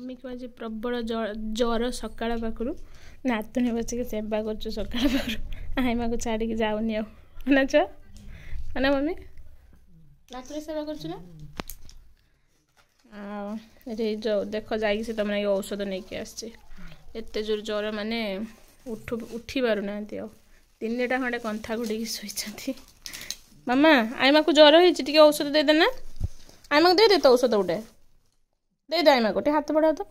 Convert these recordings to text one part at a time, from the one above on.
mummy को आज प्रबल ज्वर सकाळ पाखु नातुणी बसिक सेवा कर सकाळ पाखु आईमा को छाड़ी जाऊनी आना छुआ ना मम्मी नातुणी सेवा कर जो देख जाइए तुम औषध नहीं कि आसते जोर ज्वर माने उठी पार ना तीन टा खंडे कंथा गुड़ी शोई मामा आईमा को ज्वर हो औषध दे देना आईमा को दे दे तो औषध गोटे दे दे आईमा को हाथ बढ़ा तो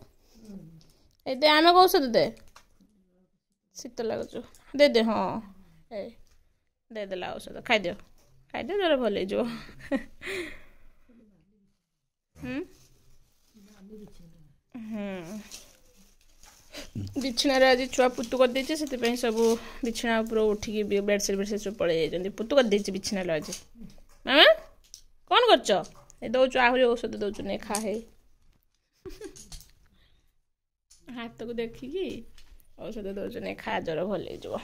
दे आईमा को औषध दे शीत लगुच दे दे हाँ दे देला औषध खाई ज्वर भल हो बिछणार आज छुआ पुतु कर देछि से सब बिछना ऊपर उठिकी बेडसीट बेडसीट सब पड़े जाइए पुतु कर देछि बिछणार आज मामा कौन कर दौचु आहरी औषध दौचु नहीं खा है हाथ को देखिकी औषध दौचु नहीं खा ज्वर भल हो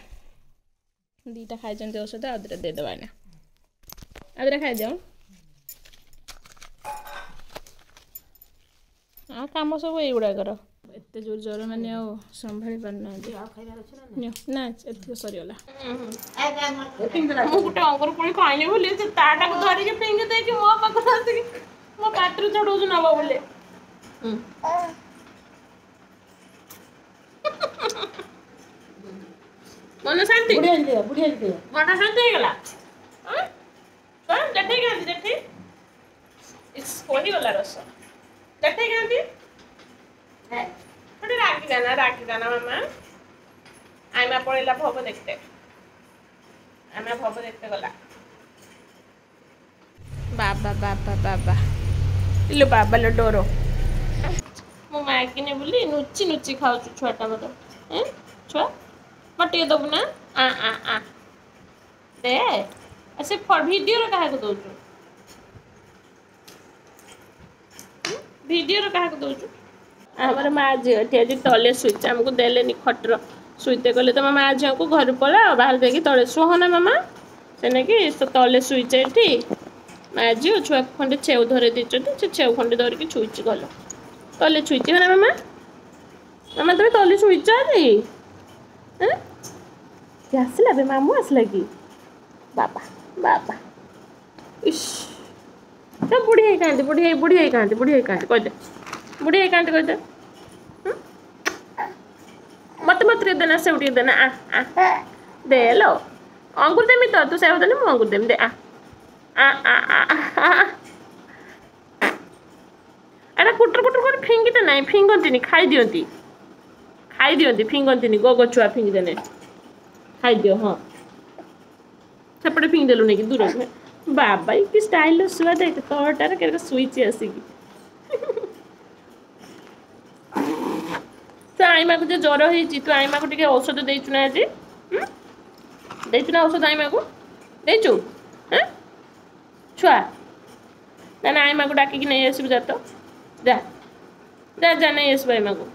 दीटा खाई औषध आ दुटा देदेवा ना आ दुटा खाई दियो हाँ कम सब युड़ाकर एत जोर ज्वर मैंने संभाली पार ना सरीगला गोटे अंकुर पुणी खाइनी बोली ताटा को धरिकी फिंगी देकी मो पाखर आसिकी मो पाटरू चढ़ाऊ नब बोले मन शांति मन शांति होगला जेठे क्या जेठे गला रस जेठे क्या थोड़ी राखी गाना मामा आईमा पड़ेला भव देखते आईमा भव देखते गला बाबा बाबा बाबा इलो बाबा लो डोरो मो माँ किने बोली नुची नुची खाऊ छुआटा मोर छुआ मटे दबु ना आ आ आ दे ऐसे वीडियो कहा दौचु वीडियो कहा दौचु आमर माँ झी आज तले शुच आमको देले खटर शुते कहले तुम माँ झी को घर पला बाहर जाकि तले शुह ना मामा से तले शुचे ये माँ झी छुआ खंडे छेउ धरे से छेउ खंडे धरिकी छुईची गल तले छुईची ना मामा मामा तुम तले शुच आसला बे मामू आसला कि बाबा बाबा इश तो बुढ़ी कहाँ बुढ़ी कहाँ कहदे बुढ़ी कहाँ कहदे मत मत देना से उठी देना आ दे लो अंकुर देमी तो तू सेव देने अंकुर देमी दे अरे कुटर कुटर कर फिंगते ना फिंगती खाई दियंती फिंगती गो छुआ फिंगी देने खाई दियो हाँ सेपटे फिंग देलु नहीं कि दूर बाबा कि स्टाइल शुआ देख तोटार के शुईची आसिकी तो आईमा को जो ज्वर हो तू आईमा को टे औषध देचु ना आज देचु ना औषध आईमा को देचु छुआ ना आईमा को डाकिकी नहीं आसबु जा तो जा जा जा नहीं आसबु आईमा को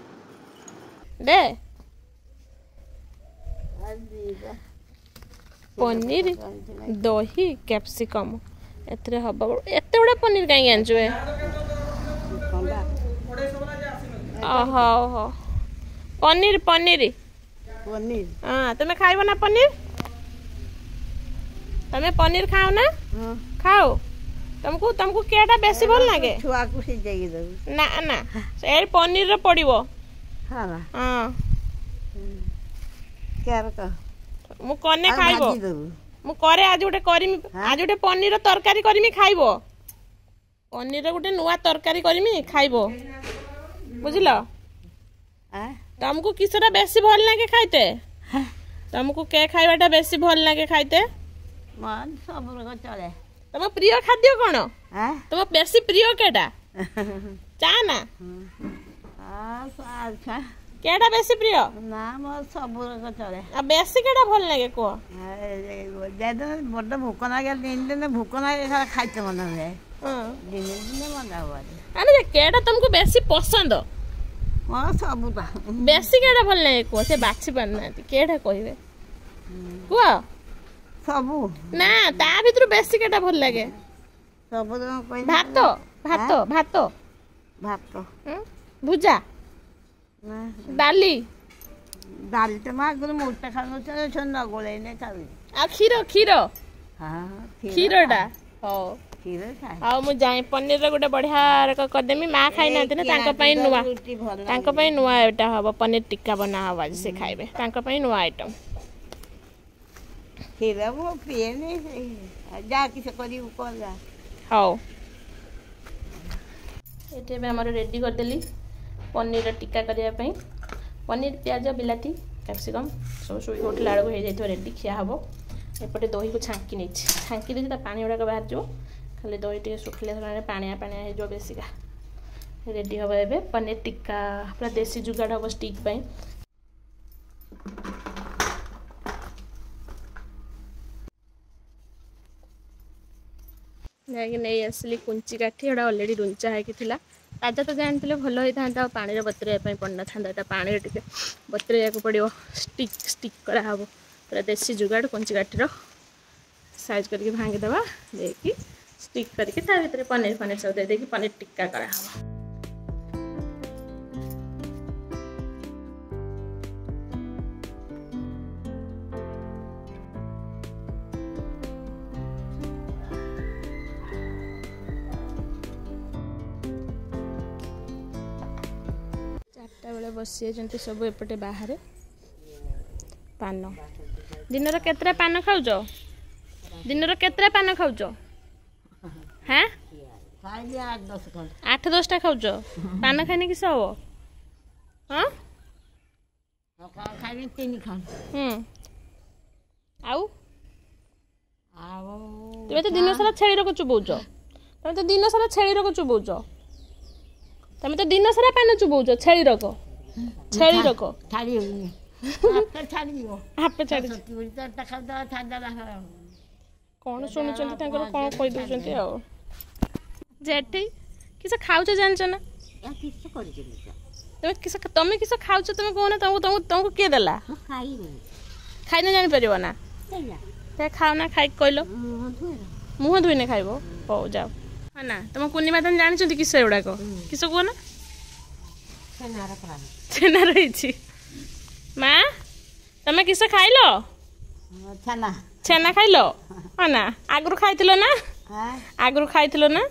दे पनीर दही कैप्सिकम एतरे हबा एते बड़ा पनीर कहीं आनजो हो पनीर पनीर पनीर हाँ तुम्हें खाइब ना पनीर तुम्हें पनीर खाओ ना खाओ तुमको तुमको केटा बेसी भल लागे छुआ को सिजाई दो ना ना ए पनीर रे पड़िबो हां हां केर का मु कने खाइबो मु करे आज गोटे करिमी आज गोटे पनीर तरकारी करिमी खाइबो पनीर गोटे नुआ तरकारी करिमी खाइबो बुझलो तुमको किसरा बेसी भल लागे खाइते तुमको के खाइबाटा बेसी भल लागे खाइते मन सब रग चले तुम प्रिय खाद्य कोन तुम बेसी प्रिय केटा चा ना अच्छा केटा बेसी प्रिय ना मोर सब रग चले आ बेसी केटा भल लागे को ज्यादा बड भूख लागे दिन दिन भूख लागे खाइते मन है दिन दिन मन आवा अरे केटा तुमको बेसी पसंद सबुटा बेसी केटा भल लागे को से बाछि पाना केटा कहबे को सबु ना ता भीतर बेसी केटा भल लागे सब भात भात भात भात भुजा डाली डाली तो मैं आगे मोटा खाना चलो न गोले ने खाली आ खीर खीर हां खीरडा हो खीर खाए आ मु जाई पनीर रे गोटे बढ़िया करदेमी माँ खाई ना तांका पई नुआ तांका पई नुआ एटा हबो पनीर टिक्का बना हबो आज से खाइबे तांका पई नुआ आइटम खीर वो पिए नहीं जा किसे करी ऊपर जा हाओ एटे में हमर रेडी कर देली पनीर टिक्का करिया पई पनीर प्याज बिलाती कैप्सिकम सब सब गोटे लाड़ को हो जाए रेडी खिया हम एपटे दही को छांकी नहीं छांकी देती पानी गुड़ाक बाहर जाओ खाली दही टे सुखिले पानिया पानिया हो बेसिका रेडी हम ए पनीर टिक्का पूरा देसी जुगाड़ हम स्टिक पाई जाकि नहीं आसली कुंची काठी एटा अलरेडी रुंचा है ताजा तो जानते भल होता था पानी बतरवाई पड़ना था पानी टे बतरवा पड़ो स्टिक स्टिक कराब पूरा देसी जुगाड़ कुंची काठीर साइज करके भांगीदे देखिए स्टिक करके भर पनीर फनीर सब दे पनीर टिक्का कराब बेले बसी सब एपटे बाहर पान दिन केतरा पान खाऊच दिन केतरा पान खाऊच हाँ 8-10टा खाऊच पान खाने किस हम हाँ आउ तुम तो दिन सारा छेली रख चुबौच तुम तो दिन सारा छेली रख चुबौच तुम तो दिन सारा पान चुबौच छेली रख कौन शुणुंट कौन कही दौरान जेठी किस खाऊच जानच ना तुम किस खाऊच तुम कहना तुमको किए देला खाई ना जानी पार ना खाओ ना खाई कहल मुह धुईने खाइब हो जाओ हाँ ना तुम कुनी मैदान जानी किस गुड़ाक किस कह ना छेना रही माँ तुम किस खाइल छेना खाइल हाँ ना आगु खाई ना आगु खाई ना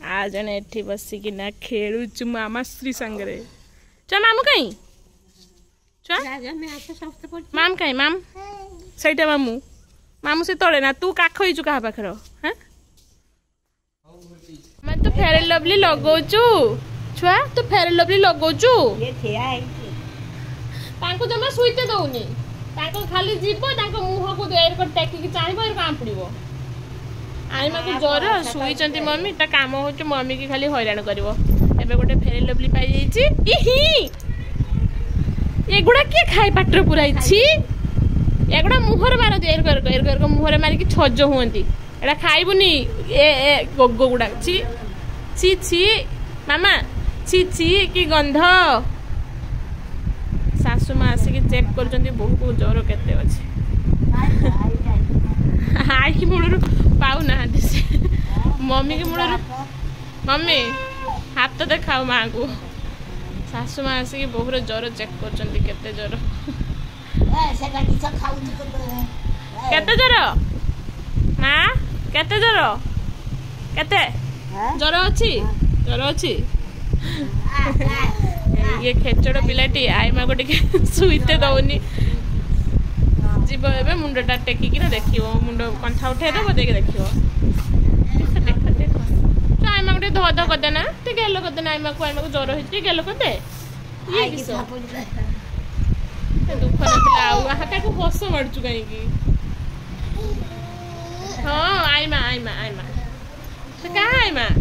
आ जने एठी बसिकिना खेलुचु मामा श्री संगरे च मामू कहीं माम कहीं माम सहीटा मामू मामू से तले ना तू काख होइचु कहा पाखर हाँ मैं तो फेयर लवली लगौचु छुआ तू फेयर लवली लगौचु तांको जमा सुइते दउनी तांको खाली जीव तांको मुह को देर कर टेकी चाहबो एर काम पड़िबो आइमा को जर सुइचंती मम्मी ता काम होच मम्मी की खाली हैरान करबो एबे गोटे फेयर लवली पाई जाईची इही एगुडा के खाई पाटर पुराई छी एगुडा मुहर मार दे एर कर मुहर मारी की छज होंती एडा खाइबुनी ए गोगो गुडा छी छी छी मामा छी छी की गंध सासु माँ आसिक चेक कर बहु को ज्वर केते अच्छे आई मूल पाऊ ना मम्मी के मूल मम्मी हाथ तो देखाओ माँ को सासु माँ आसिक बहुर ज्वर चेक कर ज्वर केते ज्वर माँ केते ज्वर केते ज्वर अच्छी ये खेचड़ पिलाटी आई माँ को शुईते दौनी जीव ए मुंडटा टेकिक देख मुंड कंठा उठे देव देख देख देख देख आई माँ को धो धो करदे ना टे गेलो करदे ना आई माँ को ज्वर हो गेलो करदे दुख ना को हस मारचु कहीं हाँ आई माँ कहाँ आई माँ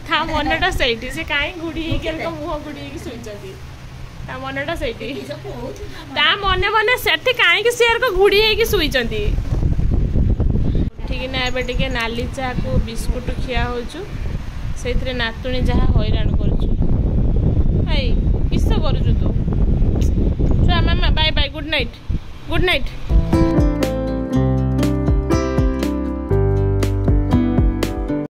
था मनटा सही से कहीं गुड़ी मुह गुड़ी शुई मनटा सही मन मन से कहीं सीआर को घुड़ी शुई उठिकिना टे नाली चा को बिस्कुट खिया हो नातुणी जहाँ हैरान कर किस करू तू मामा बाय बाय गुड नाइट